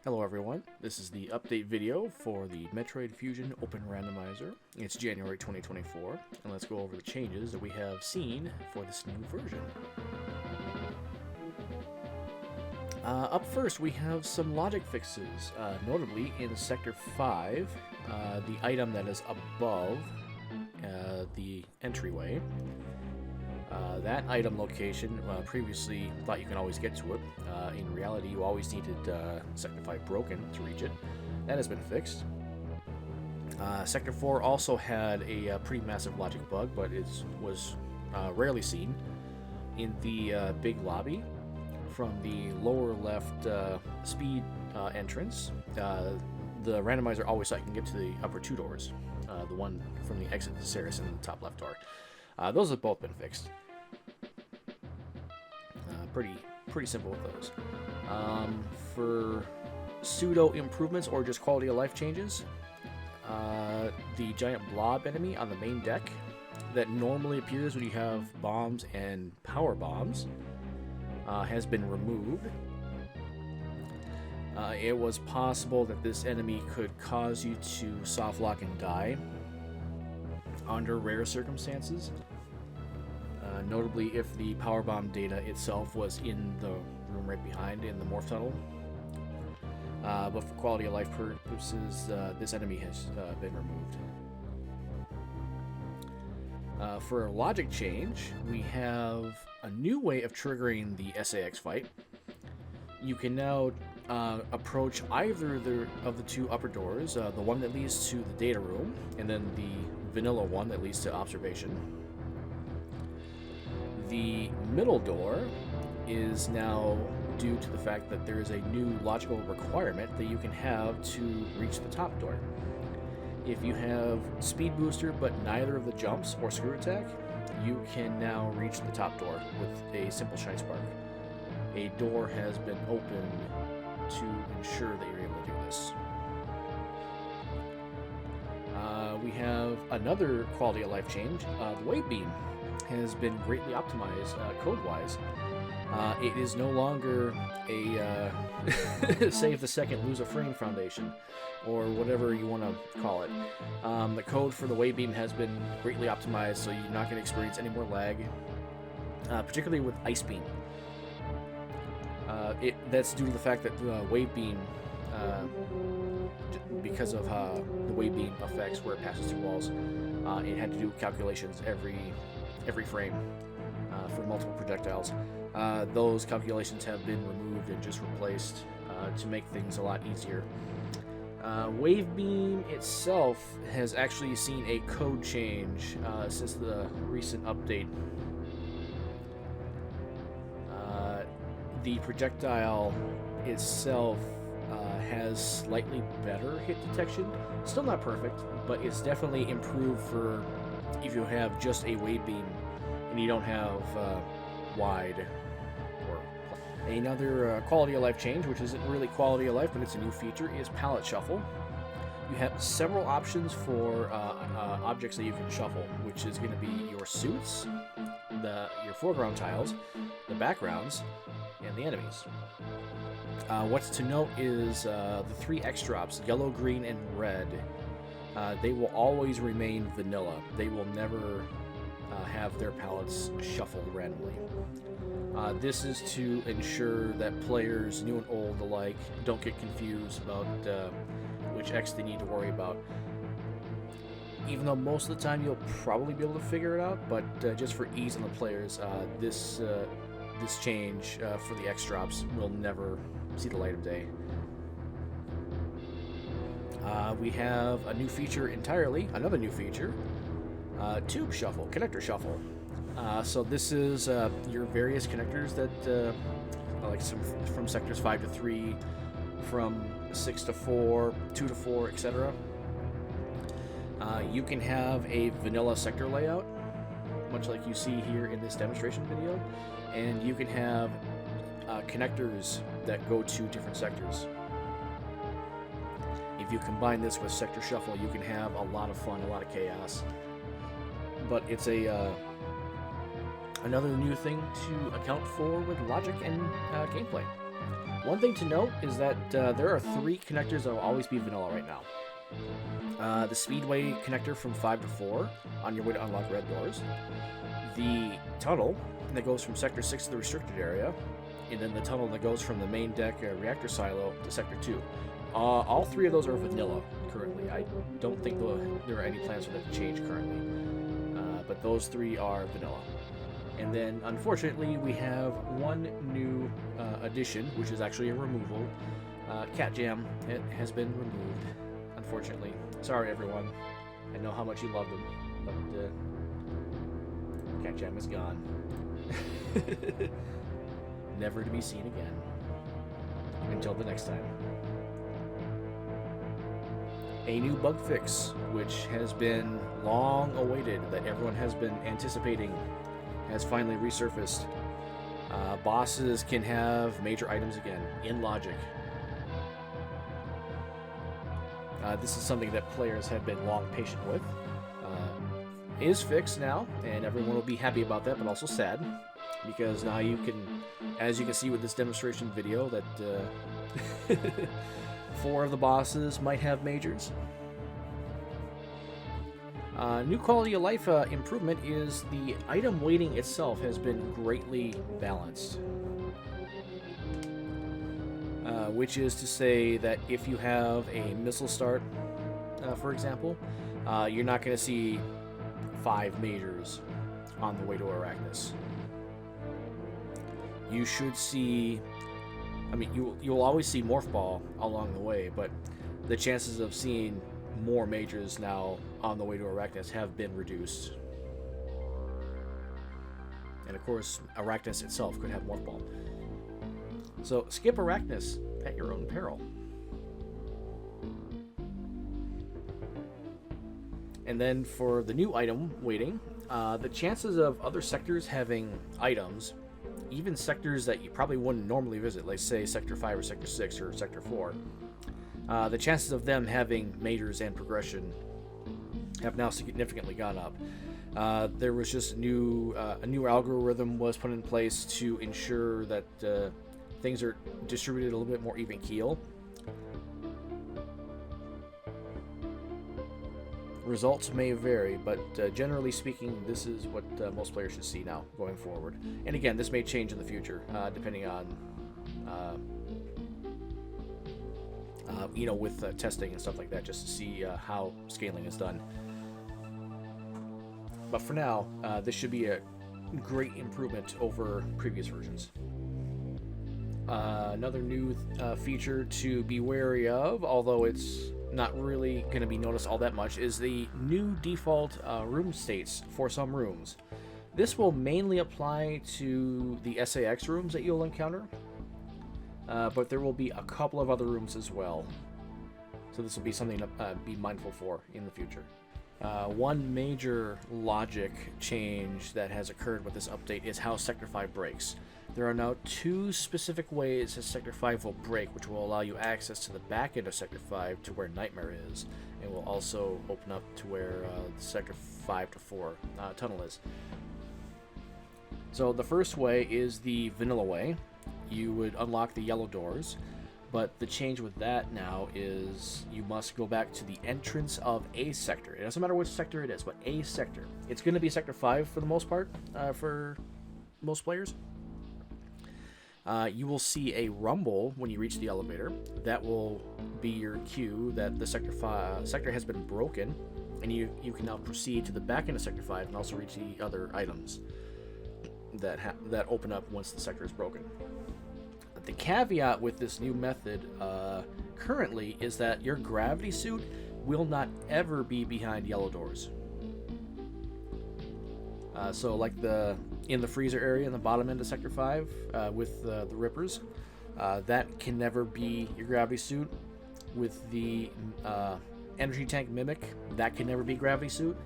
Hello everyone, this is the update video for the Metroid Fusion Open Randomizer. It's January 2024, and let's go over the changes that we have seen for this new version. Up first, we have some logic fixes, notably in Sector 5, the item that is above the entryway. That item location, previously thought you can always get to it. In reality, you always needed Sector 5 broken to reach it. That has been fixed. Sector 4 also had a pretty massive logic bug, but it was rarely seen in the big lobby. From the lower left speed entrance, the randomizer always thought you can get to the upper two doors. The one from the exit to Ceres and the top left door. Those have both been fixed. Pretty simple with those. For pseudo improvements or just quality of life changes, the giant blob enemy on the main deck that normally appears when you have bombs and power bombs has been removed. It was possible that this enemy could cause you to softlock and die under rare circumstances. Notably if the power bomb data itself was in the room right behind in the morph tunnel. But for quality of life purposes, this enemy has been removed. For a logic change, we have a new way of triggering the SAX fight. You can now approach either of the two upper doors, the one that leads to the data room, and then the vanilla one that leads to observation. The middle door is now due to the fact that there is a new logical requirement that you can have to reach the top door. If you have speed booster but neither of the jumps or screw attack, you can now reach the top door with a simple shine spark. A door has been opened to ensure that you're able to do this. We have another quality of life change. The wave beam has been greatly optimized code-wise. It is no longer a save the second, lose a frame foundation, or whatever you want to call it. The code for the wave beam has been greatly optimized, so you're not going to experience any more lag, particularly with ice beam. That's due to the fact that the wave beam, because of the wave beam affects where it passes through walls, it had to do calculations every frame for multiple projectiles. Those calculations have been removed and just replaced to make things a lot easier. Wave beam itself has actually seen a code change since the recent update. The projectile itself has slightly better hit detection. Still not perfect, but it's definitely improved for if you have just a wave beam and you don't have wide. Or another quality of life change, which isn't really quality of life, but it's a new feature, is palette shuffle. You have several options for objects that you can shuffle, which is going to be your suits, your foreground tiles, the backgrounds, and the enemies. What's to note is the three X drops, yellow, green, and red. They will always remain vanilla. They will never have their palettes shuffled randomly. This is to ensure that players, new and old alike, don't get confused about which X they need to worry about. Even though most of the time you'll probably be able to figure it out, but just for ease on the players, this change for the X drops will never see the light of day. We have a new feature entirely, another new feature, tube shuffle, connector shuffle. So this is your various connectors that, like from sectors 5 to 3, from 6 to 4, 2 to 4, etc. You can have a vanilla sector layout, much like you see here in this demonstration video, and you can have connectors that go to different sectors. If you combine this with sector shuffle, you can have a lot of fun, a lot of chaos. But it's another new thing to account for with logic and gameplay. One thing to note is that there are 3 connectors that will always be vanilla right now. The Speedway connector from 5 to 4 on your way to unlock red doors. The tunnel that goes from Sector 6 to the restricted area. And then the tunnel that goes from the main deck reactor silo to Sector 2. All 3 of those are vanilla currently. I don't think there are any plans for that to change currently. But those 3 are vanilla. And then, unfortunately, we have one new addition, which is actually a removal. catJAM, it has been removed, unfortunately. Sorry, everyone. I know how much you love them, but catJAM is gone. Never to be seen again. Until the next time. A new bug fix, which has been long awaited, that everyone has been anticipating, has finally resurfaced. Bosses can have major items again, in logic. This is something that players have been long patient with. Is fixed now, and everyone will be happy about that, but also sad, because now you can, as you can see with this demonstration video, that 4 of the bosses might have majors. New quality of life improvement is the item weighting itself has been greatly balanced. Which is to say that if you have a missile start, for example, you're not going to see 5 majors on the way to Arachnus. You should see, I mean, you'll always see Morph Ball along the way, but the chances of seeing more majors now on the way to Arachnus have been reduced. And of course, Arachnus itself could have Morph Ball. So skip Arachnus at your own peril. And then for the new item weighting, the chances of other sectors having items, even sectors that you probably wouldn't normally visit, like say Sector 5 or Sector 6 or Sector 4, the chances of them having majors and progression have now significantly gone up. There was just a new algorithm was put in place to ensure that things are distributed a little bit more even keel. Results may vary, but generally speaking, this is what most players should see now going forward. And again, this may change in the future, depending on, with testing and stuff like that, just to see how scaling is done. But for now, this should be a great improvement over previous versions. Another new feature to be wary of, although it's not really going to be noticed all that much, is the new default room states for some rooms. This will mainly apply to the SAX rooms that you'll encounter, but there will be a couple of other rooms as well. So this will be something to be mindful for in the future. One major logic change that has occurred with this update is how Sector 5 breaks. There are now 2 specific ways that Sector 5 will break, which will allow you access to the back end of Sector 5 to where Nightmare is, and will also open up to where the Sector 5 to 4 tunnel is. So the first way is the vanilla way. You would unlock the yellow doors, but the change with that now is you must go back to the entrance of a sector. It doesn't matter which sector it is, but a sector. It's going to be Sector 5 for the most part, for most players. You will see a rumble when you reach the elevator. That will be your cue that the sector has been broken, and you can now proceed to the back end of Sector 5 and also reach the other items that open up once the sector is broken. The caveat with this new method currently is that your gravity suit will not ever be behind yellow doors. So like in the freezer area in the bottom end of Sector 5 with the Rippers, that can never be your gravity suit. With the energy tank Mimic, that can never be gravity suit.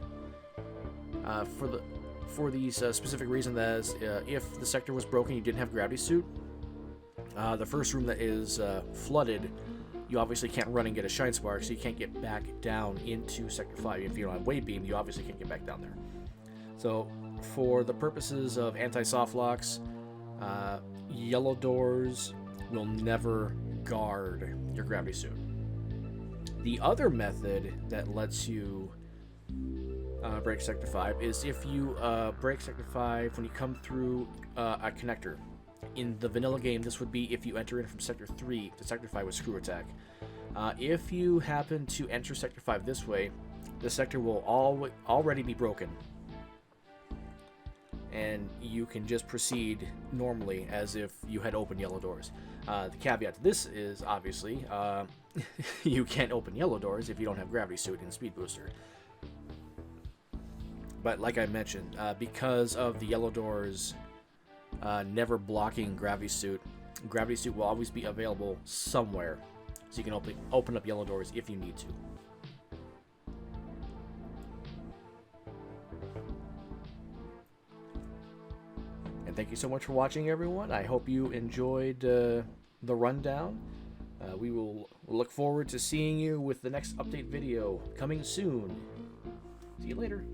For these specific reason that is, if the sector was broken, you didn't have gravity suit. The first room that is flooded, you obviously can't run and get a Shine Spark, so you can't get back down into Sector 5. If you don't have Wave Beam, you obviously can't get back down there. So, for the purposes of anti-soft locks, yellow doors will never guard your gravity suit. The other method that lets you break Sector 5 is if you break Sector 5 when you come through a connector. In the vanilla game, this would be if you enter in from Sector 3 to Sector 5 with Screw Attack. If you happen to enter Sector 5 this way, the sector will already be broken. And you can just proceed normally as if you had opened yellow doors. The caveat to this is, obviously, you can't open yellow doors if you don't have Gravity Suit and Speed Booster. But like I mentioned, because of the yellow doors never blocking Gravity Suit will always be available somewhere. So you can open up yellow doors if you need to. And thank you so much for watching, everyone. I hope you enjoyed the rundown. We will look forward to seeing you with the next update video coming soon. See you later.